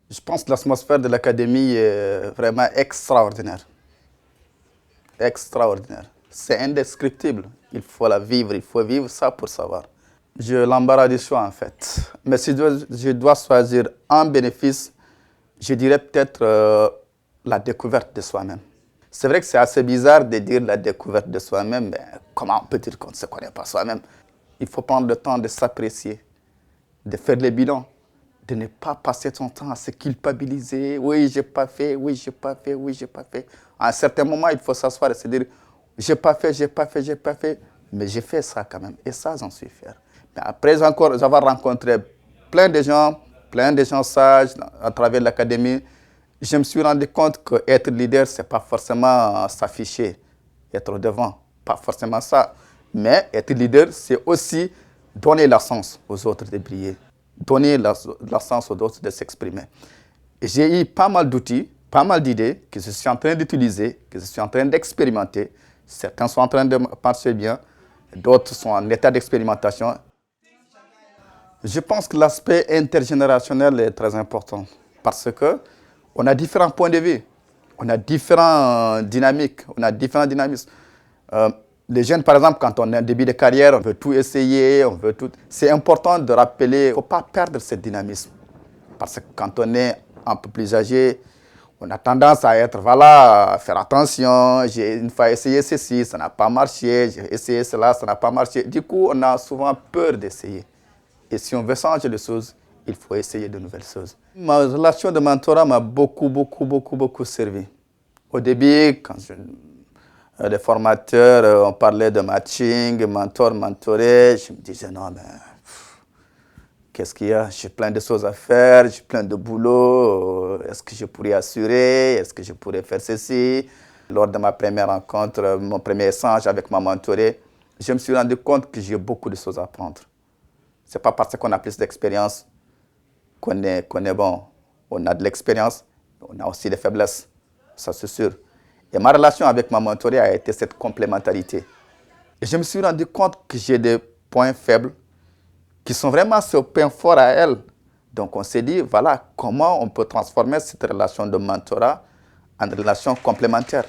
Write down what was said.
Je pense que l'atmosphère de l'académie est vraiment extraordinaire. Extraordinaire. C'est indescriptible. Il faut la vivre, il faut vivre ça pour savoir. J'ai l'embarras du choix en fait. Mais si je dois choisir un bénéfice, je dirais peut-être la découverte de soi-même. C'est vrai que c'est assez bizarre de dire la découverte de soi-même, mais comment on peut dire qu'on ne se connaît pas soi-même? Il faut prendre le temps de s'apprécier, de faire les bilans, de ne pas passer son temps à se culpabiliser. Oui, j'ai pas fait, oui, j'ai pas fait, oui, j'ai pas fait. À un certain moment, il faut s'asseoir et se dire, j'ai pas fait, j'ai pas fait, j'ai pas fait, mais j'ai fait ça quand même. Et ça, j'en suis fier. Mais après encore avoir rencontré plein de gens sages à travers l'académie, je me suis rendu compte qu'être leader, ce n'est pas forcément s'afficher, être devant, pas forcément ça. Mais être leader, c'est aussi donner la chance aux autres de briller, donner la chance aux autres de s'exprimer. J'ai eu pas mal d'outils, pas mal d'idées que je suis en train d'utiliser, que je suis en train d'expérimenter. Certains sont en train de marcher bien, d'autres sont en état d'expérimentation. Je pense que l'aspect intergénérationnel est très important parce que on a différents points de vue, on a différentes dynamiques, on a différents dynamismes. Les jeunes, par exemple, quand on est en début de carrière, on veut tout essayer, on veut tout. C'est important de rappeler, il ne faut pas perdre ce dynamisme. Parce que quand on est un peu plus âgé, on a tendance à être, voilà, à faire attention. J'ai une fois essayé ceci, ça n'a pas marché. J'ai essayé cela, ça n'a pas marché. Du coup, on a souvent peur d'essayer. Et si on veut changer les choses, il faut essayer de nouvelles choses. Ma relation de mentorat m'a beaucoup servi. Au début, quand les formateurs, on parlait de matching, mentor, mentoré, je me disais non, mais qu'est-ce qu'il y a? J'ai plein de choses à faire, j'ai plein de boulot. Est-ce que je pourrais assurer? Est-ce que je pourrais faire ceci? Lors de ma première rencontre, mon premier échange avec ma mentorée, je me suis rendu compte que j'ai beaucoup de choses à apprendre. Ce n'est pas parce qu'on a plus d'expérience qu'on est bon. On a de l'expérience, on a aussi des faiblesses, ça c'est sûr. Et ma relation avec ma mentorée a été cette complémentarité. Et je me suis rendu compte que j'ai des points faibles qui sont vraiment ce point fort à elle. Donc on s'est dit, voilà, comment on peut transformer cette relation de mentorat en relation complémentaire.